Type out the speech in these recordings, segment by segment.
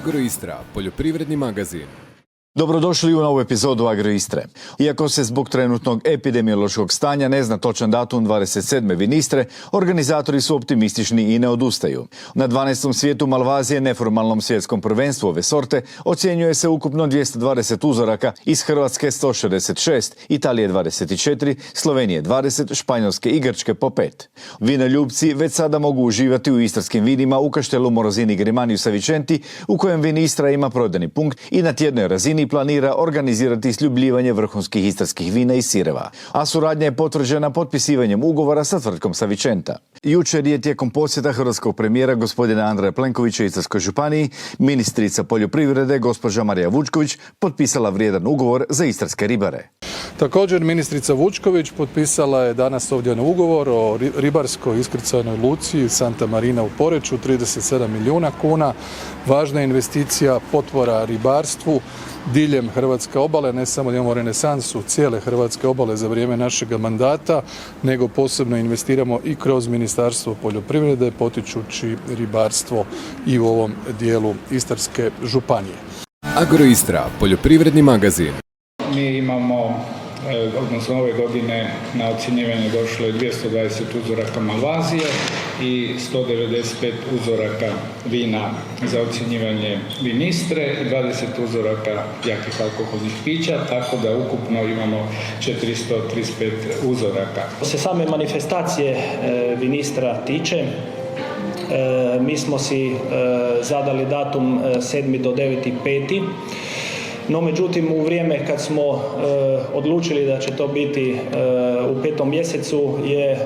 Agroistra, poljoprivredni magazin. Dobrodošli u novu epizodu Agroistre. Iako se zbog trenutnog epidemiološkog stanja ne zna točan datum 27. Vinistre, organizatori su optimistični i ne odustaju. Na 12. svijetu Malvazije, neformalnom svjetskom prvenstvu ove sorte, ocjenjuje se ukupno 220 uzoraka, iz Hrvatske 166, Italije 24, Slovenije 20, Španjolske i Grčke po 5. Vinoljupci već sada mogu uživati u istarskim vinima u Kaštelu Morosini Grimaniju sa Vicenti, u kojem Vinistra ima prodajni punkt i na tjednoj razini planira organizirati sljubljivanje vrhunskih istarskih vina i sireva, a suradnja je potvrđena potpisivanjem ugovora sa tvrtkom sa Vicenta. Jučer je tijekom posjeta hrvatskog premijera gospodina Andreja Plenkovića Istarskoj županiji, ministrica poljoprivrede gospođa Marija Vučković potpisala vrijedan ugovor za istarske ribare. Također ministrica Vučković potpisala je danas ovdje na ugovor o ribarskoj iskrcajnoj luci Santa Marina u Poreču, 37 milijuna kuna. Važna investicija, potpora ribarstvu diljem hrvatske obale, ne samo da imamo renesansu cijele hrvatske obale za vrijeme našega mandata, nego posebno investiramo i kroz Ministarstvo poljoprivrede, potičući ribarstvo i u ovom dijelu Istarske županije. Agroistra, poljoprivredni magazin. Mi imamo, odnosno ove godine na ocjenjivanje došlo je 220 uzoraka Malvazije i 195 uzoraka vina za ocjenjivanje Vinistre i 20 uzoraka jakih alkoholnih pića, tako da ukupno imamo 435 uzoraka. Što se same manifestacije Vinistra tiče, mi smo si zadali datum 7. do 9.5. No, međutim, u vrijeme kad smo odlučili da će to biti u 5. mjesecu je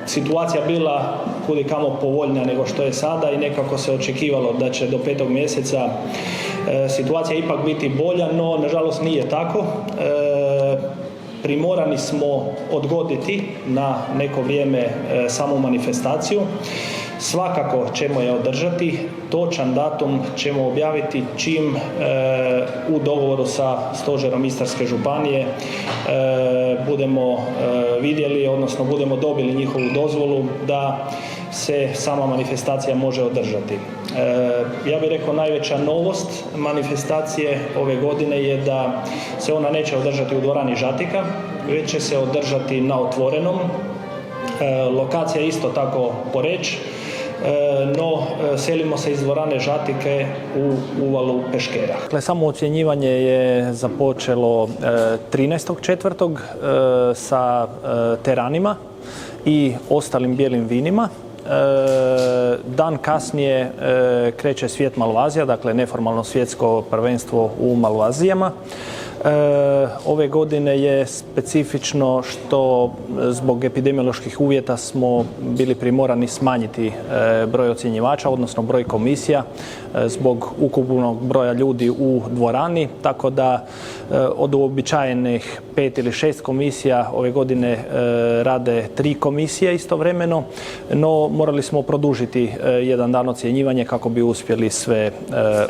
situacija bila kudikamo povoljnija nego što je sada i nekako se očekivalo da će do 5. mjeseca situacija ipak biti bolja, no nažalost nije tako. Primorani smo odgoditi na neko vrijeme samu manifestaciju. Svakako ćemo je održati, točan datum ćemo objaviti čim u dogovoru sa Stožerom Istarske županije budemo vidjeli, odnosno budemo dobili njihovu dozvolu da se sama manifestacija može održati. Ja bih rekao najveća novost manifestacije ove godine je da se ona neće održati u dvorani Žatika, već će se održati na otvorenom. Lokacija je isto tako Poreč, no selimo se iz dvorane Žatike u uvalu Peškera. Dakle, samo ocjenjivanje je započelo 13.4. sa teranima i ostalim bijelim vinima. Dan kasnije kreće svijet Malvazija, dakle neformalno svjetsko prvenstvo u Malvazijama. Ove godine je specifično što zbog epidemioloških uvjeta smo bili primorani smanjiti broj ocjenjivača, odnosno broj komisija zbog ukupnog broja ljudi u dvorani, tako da od uobičajenih 5 ili 6 komisija ove godine rade 3 komisije istovremeno, no morali smo produžiti jedan dan ocjenjivanje kako bi uspjeli sve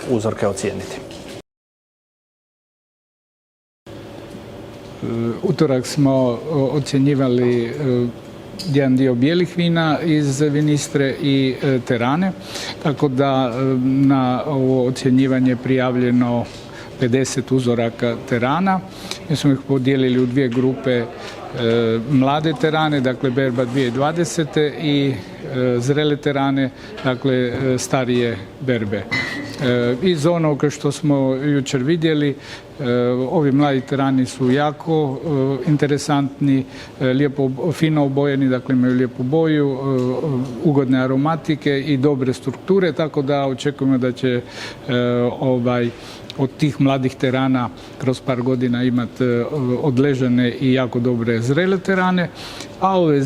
uzorke ocijeniti. Utorak smo ocjenjivali jedan dio bijelih vina iz Vinistre i terane, tako da na ovo ocjenjivanje prijavljeno 50 uzoraka terana. Mi smo ih podijelili u dvije grupe, mlade terane, dakle berba 2020. i zrele terane, dakle starije berbe. Iz onoga što smo jučer vidjeli, ovi mladi terani su jako interesantni, lijepo, fino obojeni, dakle imaju lijepu boju, ugodne aromatike i dobre strukture, tako da očekujemo da će od tih mladih terana kroz par godina imati odležane i jako dobre zrele terane, a ove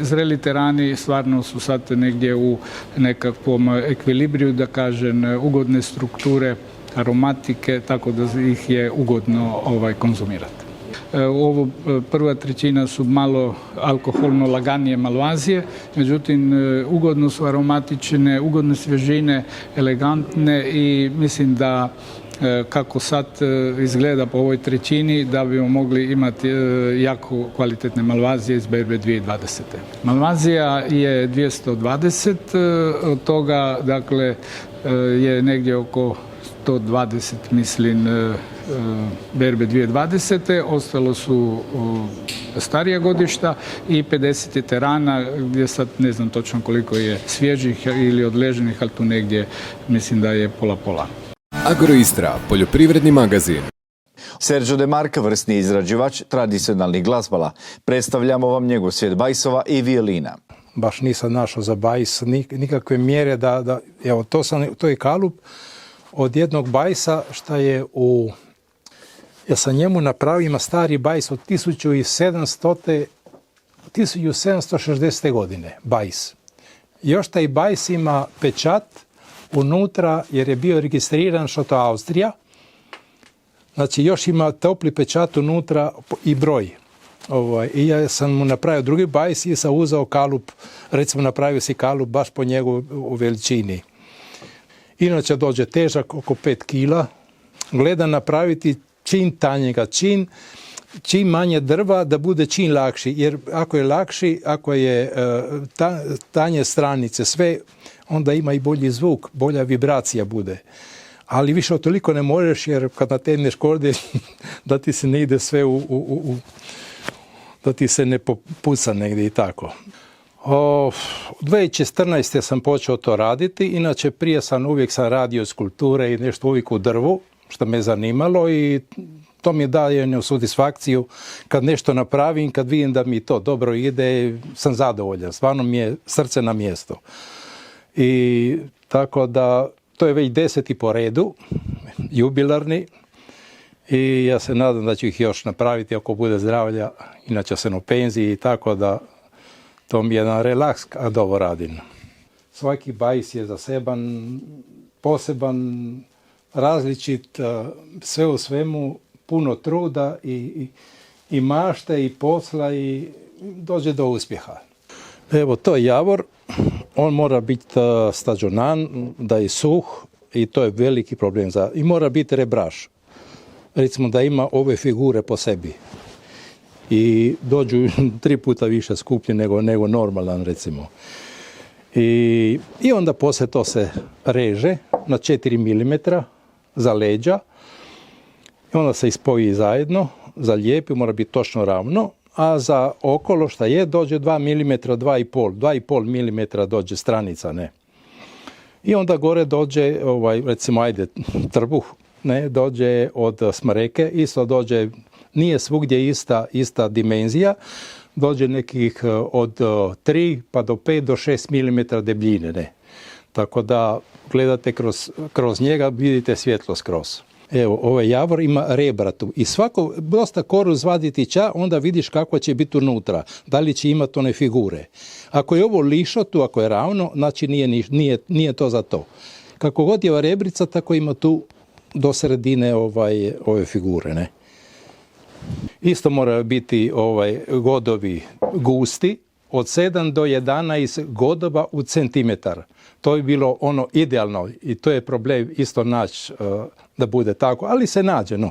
zreli terani stvarno su sad negdje u nekakvom ekvilibriju, da kažem, ugodne strukture, aromatike, tako da ih je ugodno konzumirati. Ovo prva trećina su malo alkoholno laganije Malvazije, međutim ugodno su aromatične, ugodne svježine, elegantne i mislim da kako sad izgleda po ovoj trećini da bi mogli imati jako kvalitetne malvazije iz berbe 2020. Malvazija je 220, od toga dakle je negdje oko 120 mislim berbe 2020. Ostalo su starija godišta i 50 je terana gdje sad ne znam točno koliko je svježih ili odleženih, ali tu negdje mislim da je pola-pola. Agroistra, poljoprivredni magazin. Sergio De Marca, vrsni izrađivač tradicionalnih glazbala. Predstavljamo vam njegov svijet bajsova i violina. Baš nisam našao za bajs nikakve mjere da evo, to je kalup od jednog bajsa šta je ja sam njemu napravio, ima stari bajs od 1760. godine, bajs. Još taj bajs ima pečat unutra jer je bio registriran što to Austrija. Znači još ima topli pečat unutra i broj. I ja sam mu napravio drugi bajs i sam uzeo kalup, recimo napravio si kalup baš po njegu u veličini. Inače dođe težak oko 5 kila. Gledam napraviti čim tanjega, čim manje drva da bude čim lakši. Jer ako je lakši, ako je tanje stranice, sve, onda ima i bolji zvuk, bolja vibracija bude. Ali više od toliko ne možeš jer kad nategneš korde da ti se ne ide sve da ti se ne popuca negdje i tako. 2014. sam počeo to raditi, inače prije uvijek sam radio skulpture i nešto uvijek u drvu, što me zanimalo i to mi daje jednu satisfakciju kad nešto napravim, kad vidim da mi to dobro ide, sam zadovoljan, stvarno mi je srce na mjestu. I tako da to je već 10. po redu, jubilarni, i ja se nadam da ću ih još napraviti ako bude zdravlja, inače sam u penziji, tako da to mi je jedan relaks kad ovo radim. Svaki bajs je zaseban, poseban, različit, sve u svemu, puno truda i mašte i posla i dođe do uspjeha. Evo, to je javor, on mora biti stađonan, da je suh i to je veliki problem. I mora biti rebraš, recimo da ima ove figure po sebi. I dođu 3 puta više skuplji nego normalan, recimo. I onda poslije to se reže na 4 mm za leđa. I onda se ispoji zajedno, zalijepi, mora biti točno ravno, a za okolo šta je dođe 2 mm, 2,5 mm dođe stranica, ne. I onda gore dođe, recimo, trbuh, ne, dođe od smreke, isto dođe, nije svugdje ista dimenzija, dođe nekih od 3 pa do 5 do 6 mm debljine, ne. Tako da gledate kroz njega, vidite svjetlo skroz. Evo, ovaj javor ima rebra tu i svako dosta koru zvaditi ča, onda vidiš kako će biti unutra, da li će imati one figure. Ako je ovo lišo tu, ako je ravno, znači nije to za to. Kako god je rebrica, tako ima tu do sredine ove figure, ne. Isto moraju biti godovi gusti, od 7 do 11 godova u centimetar. To je bilo ono idealno i to je problem isto naći da bude tako, ali se nađe, no.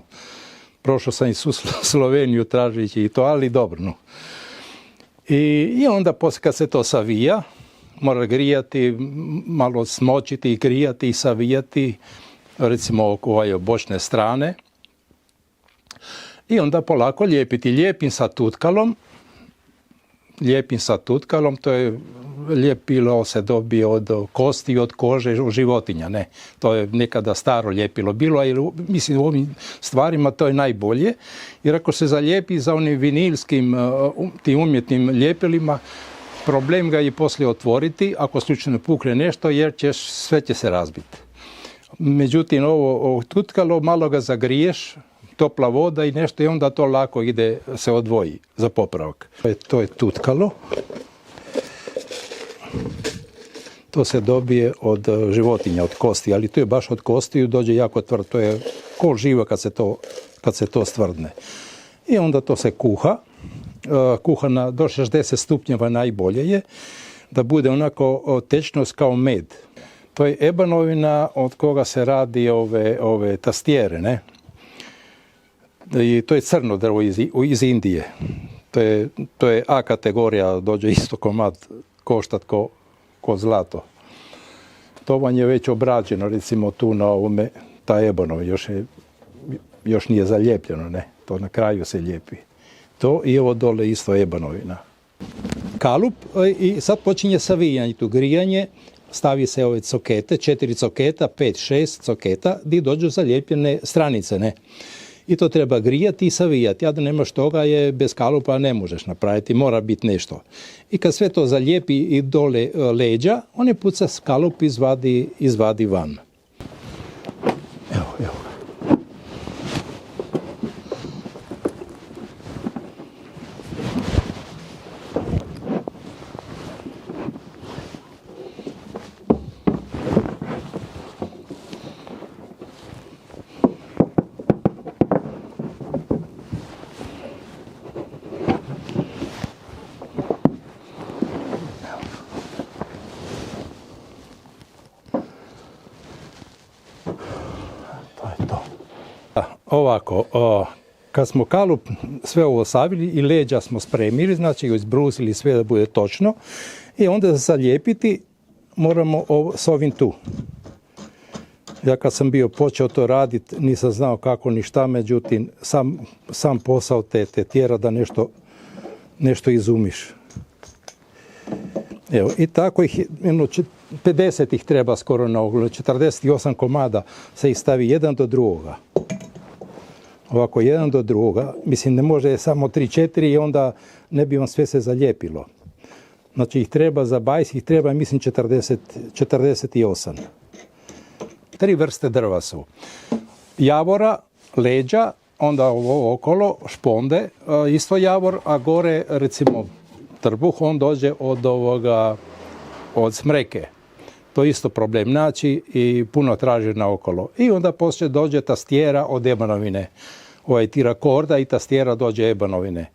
Prošao sam i Sloveniju tražeći i to, ali dobro, no. I onda poslije kad se to savija, mora grijati, malo smočiti i grijati i savijati, recimo oko bočne strane. I onda polako lijepiti. Lijepim sa tutkalom, to je ljepilo se dobije od kosti i od kože životinja, ne. To je nekada staro ljepilo bilo, ali mislim u ovim stvarima to je najbolje, jer ako se zalijepi za onim vinilskim, tim umjetnim ljepilima, problem ga je poslije otvoriti, ako slučajno pukne nešto, jer sve će se razbiti. Međutim, ovo tutkalo, malo ga zagriješ, topla voda i nešto i onda to lako ide, se odvoji za popravak. To je tutkalo. To se dobije od životinja, od kosti, ali to je baš od kosti, dođe jako tvrd, to je ko živa kad se to stvrdne. I onda to se kuha do 60 stupnjeva najbolje je, da bude onako tečnost kao med. To je ebanovina od koga se radi ove tastijere, ne? I to je crno drvo iz Indije. To je A kategorija, dođe isto komad koštat ko zlato. To vam je već obrađeno, recimo tu na ovome, ta ebanova, još nije zalijepljeno, ne? To na kraju se lijepi. To i ovo dole isto ebanovina. Kalup i sad počinje savijanje, tu grijanje, stavi se ove cokete, 4 coketa, 5, 6 coketa, gdje dođu zalijepljene stranice, ne? I to treba grijati i savijati. A da nemaš toga je bez kalupa ne možeš napraviti, mora biti nešto. I kad sve to zalijepi i dole leđa, on je puca kalup izvadi van. Evo. Ovako, kad smo kalup sve ovo savili i leđa smo spremili, znači izbrusili sve da bude točno i onda zalijepiti moramo s ovim tu. Ja kad sam bio počeo to raditi nisam znao kako ni šta, međutim sam posao te tjera da nešto izumiš. Evo, i tako ih 50 ih treba skoro na oglu, 48 komada se ih stavi jedan do drugoga. Ovako, jedan do drugoga. Mislim, ne može samo 3-4 i onda ne bi vam sve se zalijepilo. Znači, ih treba za bajs, ih treba, mislim, 48. 3 vrste drva su. Javora, leđa, onda ovo okolo, šponde, isto javor, a gore, recimo, trbuh, on dođe od smreke. To je isto problem naći i puno traži naokolo. I onda poslije dođe tastijera od ebanovine. Tirakorda i tastijera dođe ebanovine.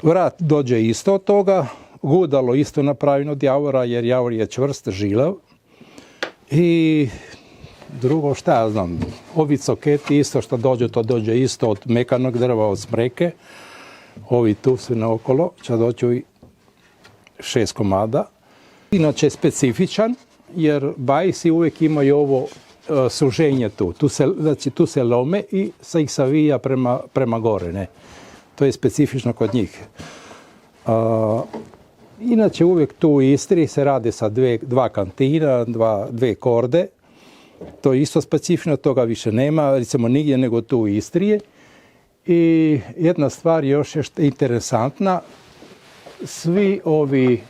Vrat dođe isto od toga, gudalo isto napravljeno od javora, jer javor je čvrst, žilav. I drugo, šta ja znam, ovi coketi isto što dođe, to dođe isto od mekanog drva, od smreke. Ovi tu su naokolo, će doći 6 komada. Inače specifičan, jer bajsi uvijek imaju ovo suženje tu. Tu se lome i se ih savija prema gore. Ne? To je specifično kod njih. Inače uvijek tu u Istri se radi sa dva kantina, dve korde. To je isto specifično, toga više nema, recimo nigdje nego tu u Istrije. I jedna stvar još je interesantna, svi ovi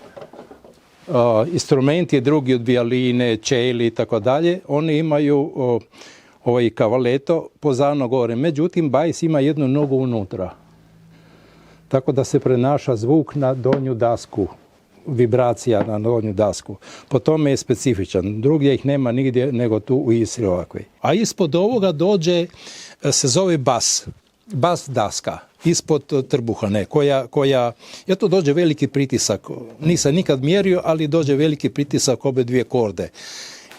instrumenti, drugi od vijoline, čeli i tako dalje, oni imaju ovaj kavaleto pozadno gore. Međutim, bajs ima jednu nogu unutra. Tako da se prenaša zvuk na donju dasku, vibracija na donju dasku. Po tome je specifičan. Drugdje ih nema nigdje nego tu u Istri ovakve. A ispod ovoga dođe, se zove bas. Bas daska. Ispod trbuha, koja, to dođe veliki pritisak. Nisam nikad mjerio, ali dođe veliki pritisak obe dvije korde.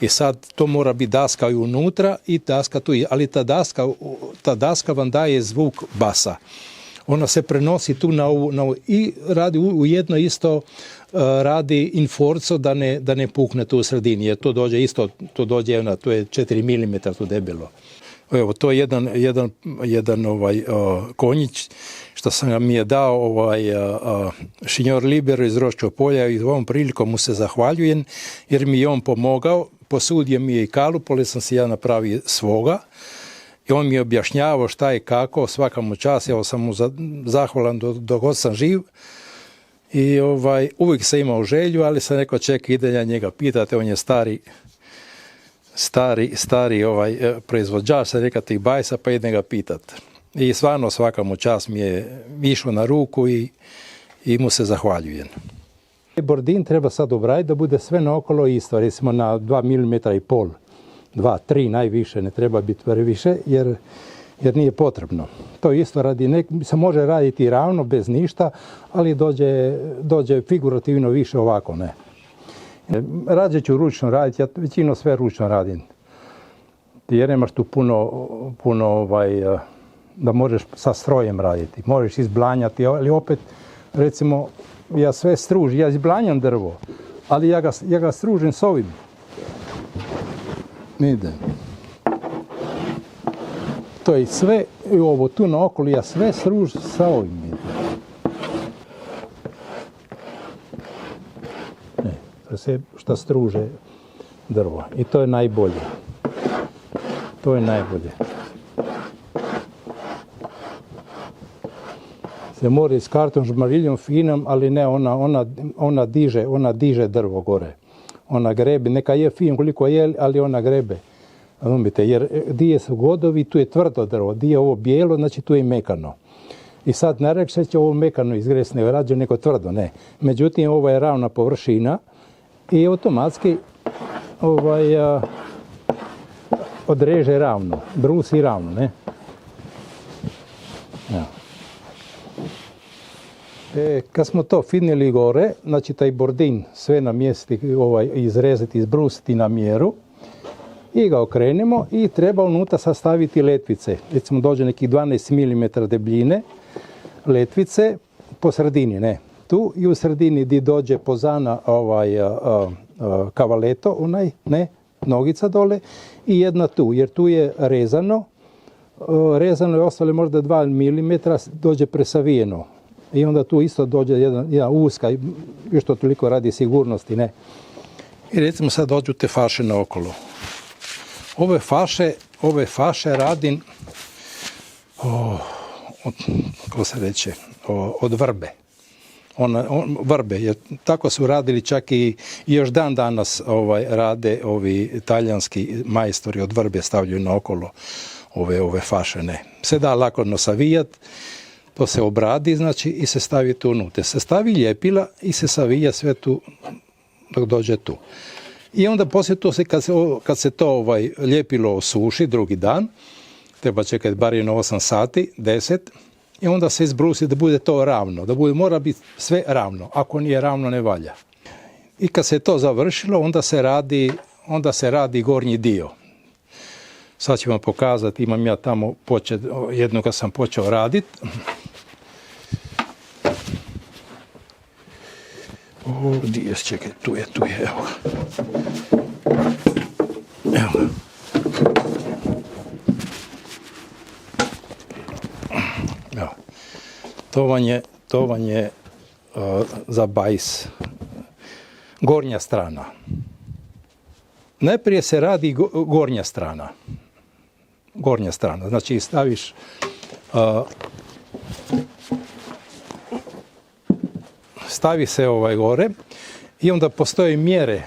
I sad to mora biti daska i unutra i daska tu. Ali ta daska vam daje zvuk basa. Ona se prenosi tu na ovu i radi ujedno isto radi inforco da ne pukne tu u sredini. Jer to dođe isto, to je 4 mm tu debelo. Evo, to je jedan konjić što sam mi je dao Signor Libero iz Roškog polja i ovom prilikom mu se zahvaljujem jer mi je on pomogao, posudio mi je i kalup, ali sam si ja napravio svoga i on mi je objašnjavao šta je kako, svaka mu čast, evo sam mu zahvalan dok god sam živ i uvijek sam imao želju, ali sam rekao čekaj, ide ja njega pitati, on je stari proizvođač, sam rekao tih bajsa, pa idem ga pitat. I stvarno svaka mu čast mi je išao na ruku i mu se zahvaljujem. Bordin treba sad obraditi da bude sve naokolo isto, recimo na 2,5 mm, 2, 3 najviše, ne treba biti previše jer nije potrebno. To isto se može raditi ravno, bez ništa, ali dođe figurativno više ovako, ne. Rađe ću ručno raditi, ja većinu sve ručno radim. Jer nemaš tu puno da možeš sa strojem raditi. Možeš izblanjati, ali opet, recimo, ja sve stružim, ja izblanjam drvo, ali ja ga stružim s ovim. Vidite. To je sve, i ovo tu na okolo, ja sve stružim sa ovim. To se šta struže drvo. I to je najbolje. To je najbolje. Se mora s karton žmariljom finom, ali ne, ona diže drvo gore. Ona grebe, neka je fin koliko je, ali ona grebe. Razumite, jer dije su godovi, tu je tvrdo drvo, dije ovo bijelo, znači tu je mekano. I sad ne reče će ovo mekano izgresne, rađe neko tvrdo, ne. Međutim, ovo je ravna površina i automatski odreže ravno, brusi ravno, ne. Ja. Kad smo to finili gore, znači taj bordin sve namjestiti, izrezati, izbrusiti na mjeru i ga okrenemo i treba unutra sastaviti letvice. Recimo dođe nekih 12 mm debljine letvice po sredini, ne. Tu i u sredini gdje dođe pozana kavaleto, ne, nogica dole i jedna tu, jer tu je rezano je ostale možda 2 mm, dođe presavijeno. I onda tu isto dođe jedna uska, još to toliko radi sigurnosti, ne. I recimo sad dođu te faše naokolo. Ove faše radim, kako se reče, od vrbe. Vrbe, jer tako su radili čak i još dan danas rade ovi talijanski majstori od vrbe stavljaju naokolo ove faše, ne. Se da lako nasavijat, to se obradi, znači, i se stavi tu unutra. Se stavi ljepila i se savija sve tu dok dođe tu. I onda poslije to kad se to ljepilo osuši drugi dan, treba čekati bar jedno 8 sati, 10, i onda se izbrusi da bude to ravno, mora biti sve ravno. Ako nije ravno, ne valja. I kad se to završilo, onda se radi gornji dio. Sad ću vam pokazati, imam ja tamo jedno kad sam počeo raditi. Ovdje, čekaj, tu je, evo. Evo. Evo. To vam je za bajs. Gornja strana. Najprije se radi gornja strana. Gornja strana. Znači staviš stavi se gore i onda postoje mjere.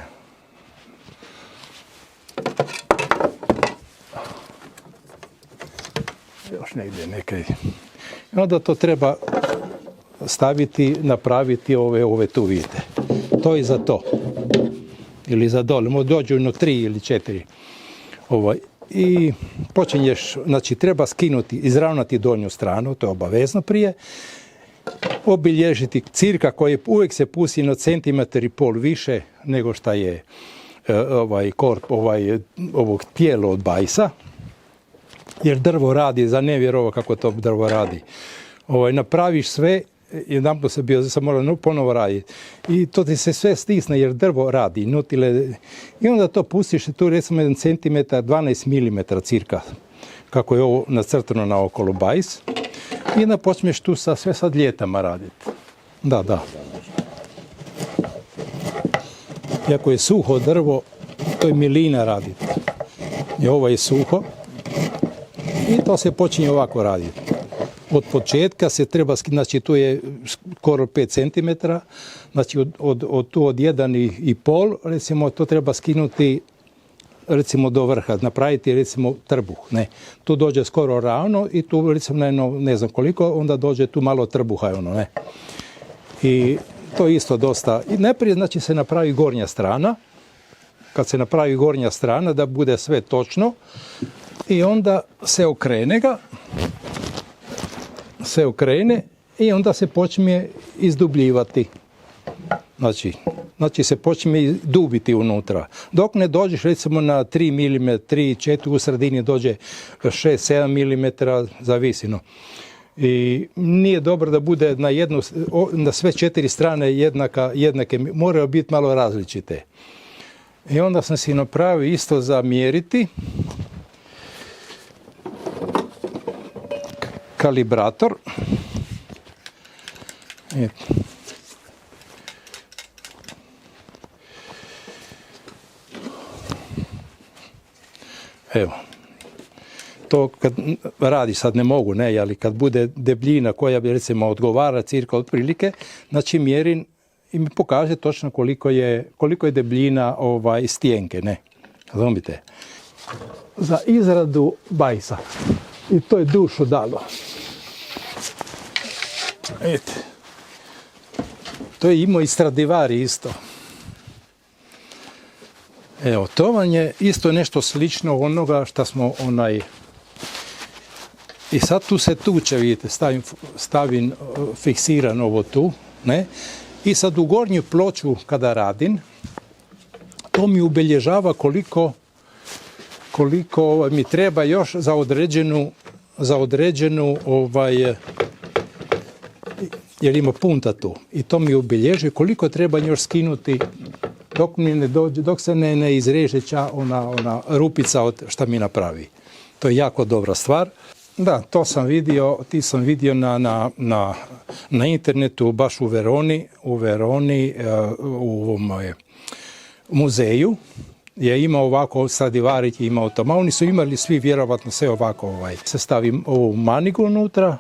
Još negdje nekaj. I onda to treba staviti, napraviti ove tu vidite. To i za to. Ili za dole. Dođu 3 ili 4. I počinješ, znači treba skinuti, izravnati donju stranu, to je obavezno prije. Obilježiti cirka koji uvijek se pusti na 1,5 cm više nego šta je korp ovog tijela od bajsa. Jer drvo radi, za nevjerovo kako to drvo radi. Napraviš sve, jedanput sam morao ponovo raditi. I to ti se sve stisne jer drvo radi. I onda to pustiš tu recimo 1 cm, 12 mm cirka. Kako je ovo nacrtano na okolo bajs. I onda počneš tu sve sad ljetama raditi. Da. Iako je suho drvo, to je milina raditi. I ovo je suho. I to se počinje ovako raditi. Od početka se treba, znači tu je skoro 5 cm, znači od 1,5, recimo to treba skinuti recimo do vrha, napraviti recimo trbuh, ne. Tu dođe skoro ravno i tu recimo ne znam koliko, onda dođe tu malo trbuha, ne. I to isto dosta. I najprije znači se napravi gornja strana, kad se napravi gornja strana da bude sve točno i onda se okrene i onda se počne izdubljivati. Znači se počne dubiti unutra. Dok ne dođeš recimo na 3 mm, 3, 4, u sredini dođe 6, 7 mm, zavisi. No. I nije dobro da bude na sve 4 strane jednake, moraju biti malo različite. I onda sam si napravio isto za mjeriti. Kalibrator. Evo. To kad radi, sad ne mogu, ali kad bude debljina koja bi recimo odgovara cirka otprilike, znači mjerim i mi pokaže točno koliko je debljina stijenke, razumite? Za izradu bajsa. I to je dušu dalo. Vidite. To je imao i Stradivari isto. Evo, to vam je isto nešto slično onoga što smo I sad tu se tuče, vidite, stavim fiksiran ovo tu, I sad u gornju ploču kada radim, to mi obilježava koliko mi treba još za određenu jer ima punta tu. I to mi obilježi koliko treba još skinuti dok se ne izreže ona rupica od šta mi napravi. To je jako dobra stvar. Da, to sam vidio na internetu baš u Veroni u ovom muzeju. Je imao ovako, Stradivari je imao to. Oni su imali svi vjerovatno sve ovako. Se stavim ovu manigu unutra,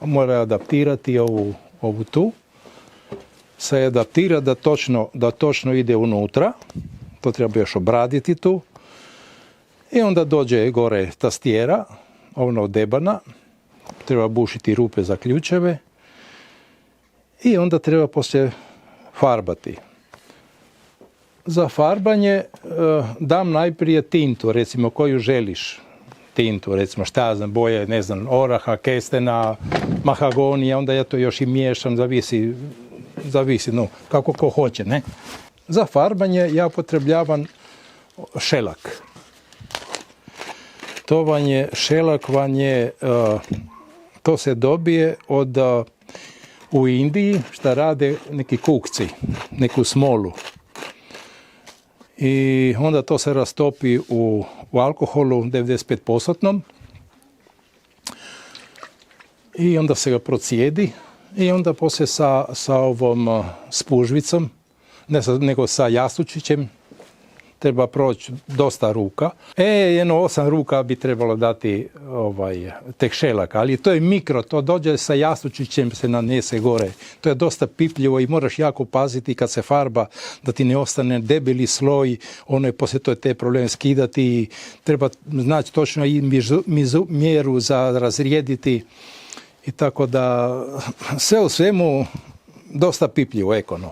mora adaptirati ovu tu. Se adaptira da točno ide unutra. To treba još obraditi tu. I onda dođe gore tastiera, ono debana. Treba bušiti rupe za ključeve. I onda treba poslije farbati. Za farbanje dam najprije tintu, recimo koju želiš. Tintu, recimo šta ja znam, boje, ne znam, oraha, kestena, mahagonija, onda ja to još i miješam, zavisi, kako ko hoće, Za farbanje ja upotrebljavam šelak. Šelak to se dobije u Indiji, šta rade neki kukci, neku smolu. I onda to se rastopi u alkoholu 95%. I onda se ga procijedi i onda poslije sa ovom spužvicom, nego sa jastučićem, treba proći dosta ruka. Jedno 8 ruka bi trebalo dati tek šelaka, ali to je mikro, to dođe sa jastučićem, se nanese gore. To je dosta pipljivo i moraš jako paziti kad se farba da ti ne ostane debeli sloj, je poslije to te probleme skidati i treba znači točno i mjeru za razrijediti i tako da sve u svemu dosta pipljivo ekono,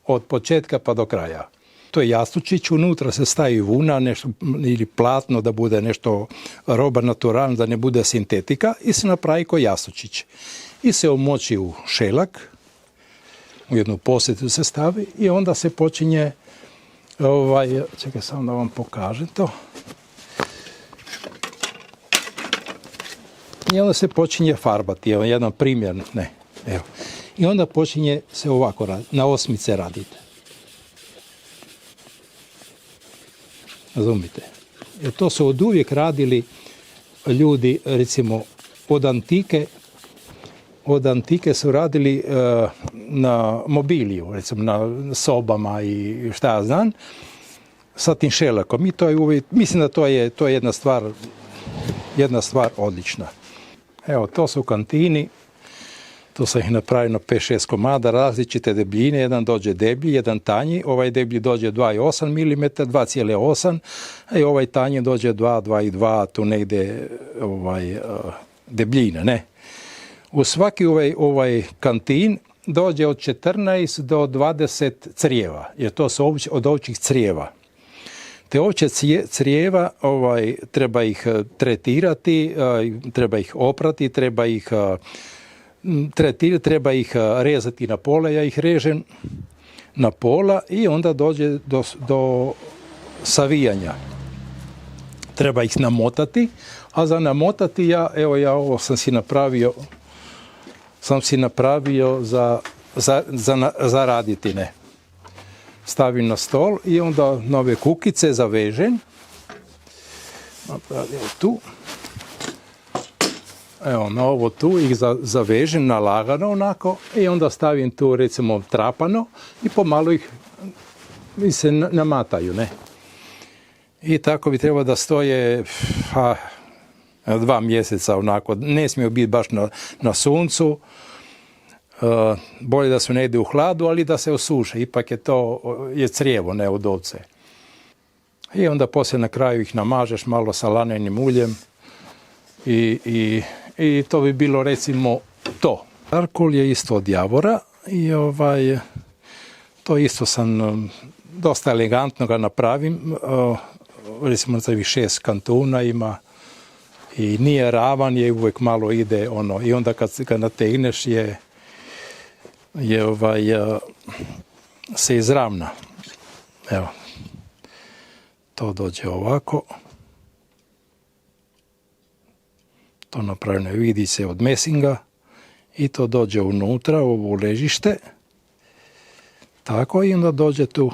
od početka pa do kraja. To je jastučić, unutra se stavi vuna ili platno da bude nešto roba naturalna, da ne bude sintetika i se napravi ko jastučić. I se omoči u šelak, u jednu posjetu se stavi i onda se počinje, čekaj samo da vam pokažem to. I onda se počinje farbati, evo jedan primjer, evo. I onda počinje se ovako raditi, na osmice radite. Razumite? Jer to su od uvijek radili ljudi, recimo, od antike su radili na mobiliju, recimo na sobama i šta ja znam, sa tim šelakom. I to je uvijek, mislim da to je jedna stvar odlična. Evo, to su kantini. To sam ih napravio na 5-6 komada, različite debljine, jedan dođe deblji, jedan tanji, ovaj deblji dođe 2,8 mm, 2,8, a i ovaj tanji dođe 2,2, tu negdje debljine, U svaki ovaj kantin dođe od 14 do 20 crijeva, jer to su od ovčjih crijeva. Te ovčje crijeva treba ih tretirati, treba ih oprati, treba ih treba ih rezati na pola, ja ih režem na pola i onda dođe do savijanja. Treba ih namotati, a za namotati ja ovo sam si napravio za raditi, ne. Stavim na stol i onda nove kukice zavežem. Napravim tu. Evo, na ovo tu ih zavežem na lagano onako i onda stavim tu recimo trapano i pomalo ih se namataju, ne. I tako bi trebalo da stoje 2 mjeseca onako, ne smiju biti baš na suncu, bolje da su negdje u hladu, ali da se osuše, ipak je crijevo, ne od ovce. I onda poslije na kraju ih namažeš malo sa lanejnim uljem i to bi bilo recimo to. Charcoal je isto od javora i to isto sam dosta elegantno ga napravim, recimo za ovih 6 kantuna ima i nije ravan, je uvijek malo ide ono i onda kad ga nategneš se izravna. Evo, to dođe ovako. To napravljeno vidi se od mesinga i to dođe unutra, u ovo ležište. Tako i onda dođe tu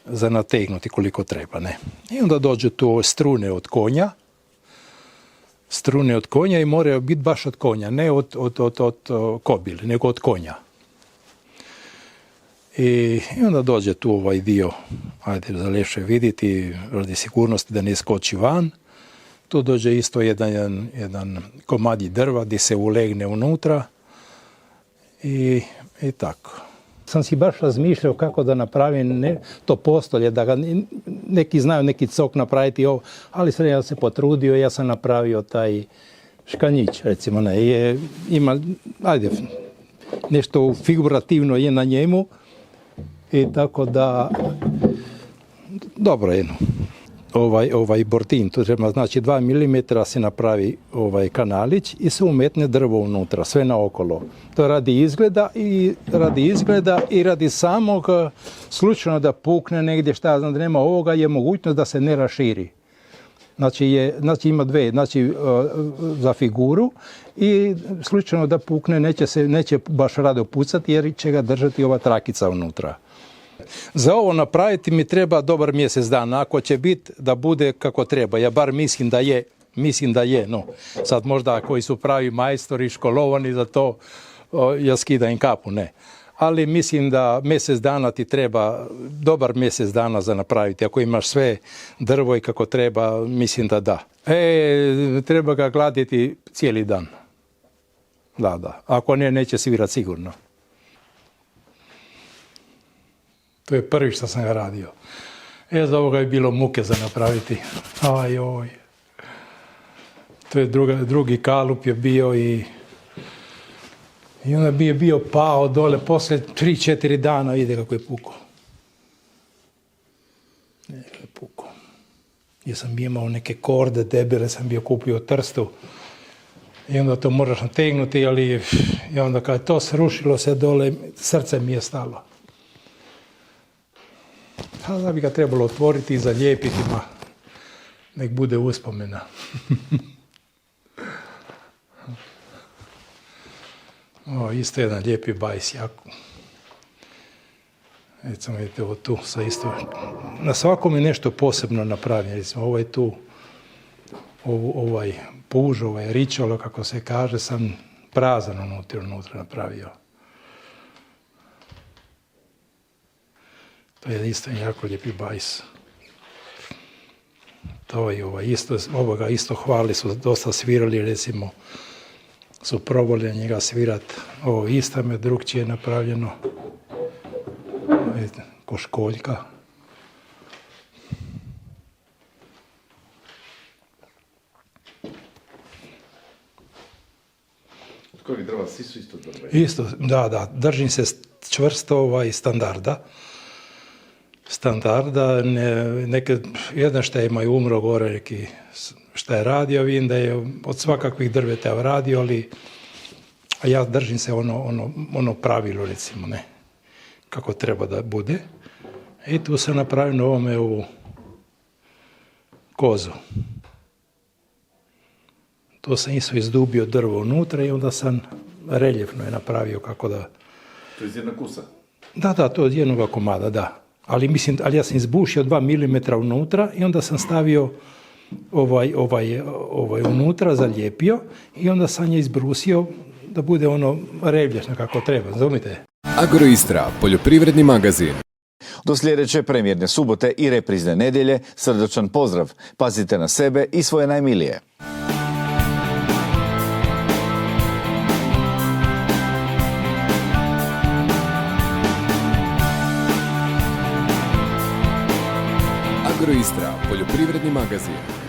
za nategnuti koliko treba, ne. I onda dođu tu strune od konja. Strune od konja i moraju biti baš od konja, ne od kobile, nego od konja. I onda dođe tu ovaj dio, ajde za ljepše vidjeti, radi sigurnosti da ne skoči van. Tu dođe isto jedan komadi drva gdje se ulegne unutra i tako. Sam si baš razmišljao kako da napravim to postolje, da ga neki znaju neki cok napraviti, ali sam ja se potrudio, ja sam napravio taj škanjić, recimo, ne, ima, ajde, nešto figurativno je na njemu i tako da, dobro jedno. Ovaj bortin, to treba znači 2 mm se napravi kanalić i se umetne drvo unutra, sve naokolo. To radi izgleda i radi samog slučajno da pukne negdje, šta ja znam da nema ovoga, je mogućnost da se ne raširi. Znači ima dve, znači za figuru i slučajno da pukne neće baš rado pucati jer će ga držati ova trakica unutra. Za ovo napraviti mi treba dobar mjesec dana, ako će biti da bude kako treba, ja bar mislim da je, no. Sad možda koji su pravi majstori, školovani za to, ja skidam kapu, ne. Ali mislim da mjesec dana ti treba, dobar mjesec dana za napraviti, ako imaš sve drvo i kako treba, mislim da da. Treba ga gladiti cijeli dan. Da. Ako ne, neće svirati sigurno. To je prvi što sam ga radio. Za ovoga je bilo muke za napraviti. Oj. To je drugi kalup je bio i onda bi je bio pao dole. Poslije 3-4 dana vide kako je pukao. Ja sam imao neke korde debele, sam bio kupio u Trstu. I onda to moraš nategnuti, ali i onda kad je to srušilo se dole, srce mi je stalo. Da bi ga trebalo otvoriti i zalijepiti, nek bude uspomena. Isto jedan lijepi bajs, jako. Recimo, vidite ovo tu, na svakom je nešto posebno napravljeno. Recimo, ovo je tu, ovaj puž, ovaj ričalo, kako se kaže, sam prazan unutra napravio. To je isto jako lijepi bajs. To je ovoga isto hvali, su dosta svirali, recimo, su probali njega svirat. Ovo isto me drugčije napravljeno. Ko školjka. Koji drva, svi su isto drva? Isto, da, držim se čvrsto standarda, jedan šta je umro gore, neki šta je radio, vidim da je od svakakvih drveta radio, ali ja držim se ono pravilo, recimo, ne, kako treba da bude. I tu sam napravio na ovome u kozu. To sam isto izdubio drvo unutra i onda sam reljefno je napravio kako da... To je iz jedna kusa? Da, to je od jednog komada, da. Ali ja sam izbušio 2 mm unutra i onda sam stavio ovaj unutra, zalijepio i onda sam je izbrusio da bude ono reljefno kako treba, razumite? Agroistra, poljoprivredni magazin. Do sljedeće premijerne subote i reprizne nedjelje srdačan pozdrav. Pazite na sebe i svoje najmilije. Agroistra, poljoprivredni magazin.